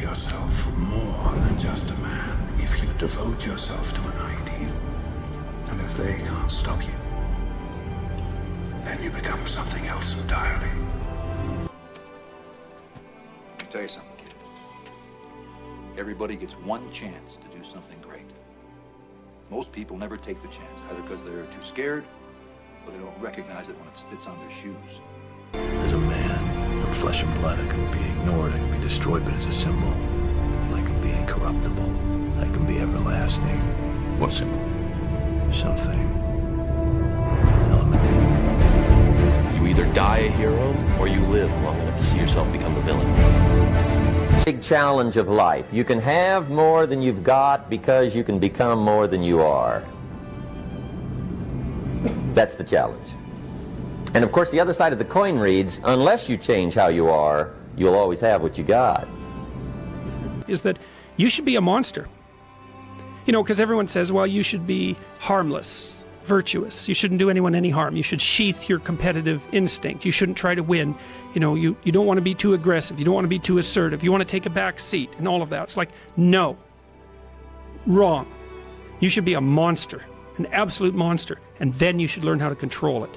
yourself more than just a man if you devote yourself to an ideal. And if they can't stop you, then you become something else entirely. Let me tell you something, kid. Everybody gets one chance to do something great. Most people never take the chance, either because they're too scared or they don't recognize it when it spits on their shoes. As a man, I'm flesh and blood. I can be ignored, I can be destroyed, but as a symbol, I can be incorruptible. I can be everlasting. What symbol? Something. Element. You either die a hero, or you live long enough to see yourself become the villain. Big challenge of life. You can have more than you've got because you can become more than you are. That's the challenge. And of course, the other side of the coin reads, unless you change how you are, you'll always have what you got. Is that you should be a monster. You know, because everyone says, well, you should be harmless, virtuous. You shouldn't do anyone any harm. You should sheath your competitive instinct. You shouldn't try to win. You know, you don't want to be too aggressive. You don't want to be too assertive. You want to take a back seat and all of that. It's like, no. Wrong. You should be a monster, an absolute monster, and then you should learn how to control it.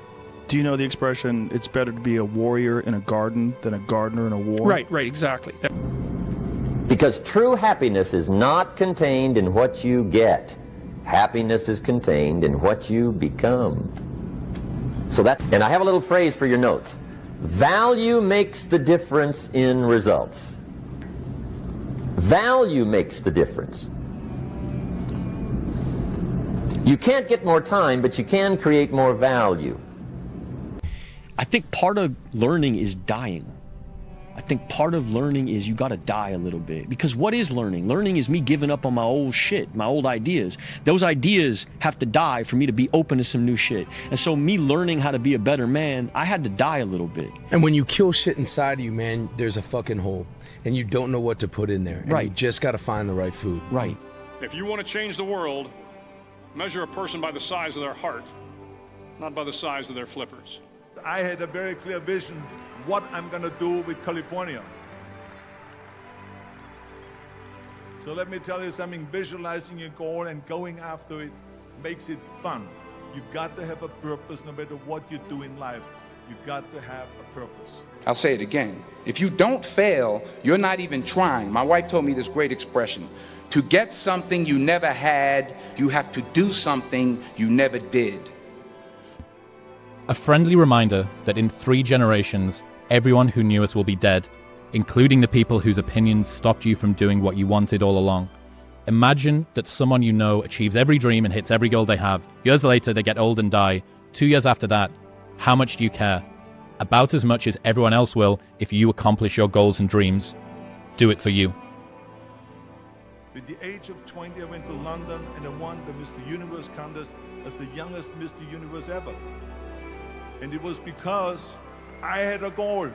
Do you know the expression, it's better to be a warrior in a garden than a gardener in a war? Right, exactly. Because true happiness is not contained in what you get. Happiness is contained in what you become. So that, and I have a little phrase for your notes. Value makes the difference in results. Value makes the difference. You can't get more time, but you can create more value. I think part of learning is dying. I think part of learning is you gotta die a little bit. Because what is learning? Learning is me giving up on my old shit, my old ideas. Those ideas have to die for me to be open to some new shit. And so me learning how to be a better man, I had to die a little bit. And when you kill shit inside of you, man, there's a fucking hole. And you don't know what to put in there. And right. You just gotta find the right food. Right. If you want to change the world, measure a person by the size of their heart, not by the size of their flippers. I had a very clear vision what I'm going to do with California. So let me tell you something, visualizing your goal and going after it makes it fun. You've got to have a purpose no matter what you do in life. You've got to have a purpose. I'll say it again. If you don't fail, you're not even trying. My wife told me this great expression. To get something you never had, you have to do something you never did. A friendly reminder that in 3 generations, everyone who knew us will be dead, including the people whose opinions stopped you from doing what you wanted all along. Imagine that someone you know achieves every dream and hits every goal they have. Years later, they get old and die. 2 years after that, how much do you care? About as much as everyone else will if you accomplish your goals and dreams. Do it for you. At the age of 20, I went to London and I won the Mr. Universe contest as the youngest Mr. Universe ever. And it was because I had a goal.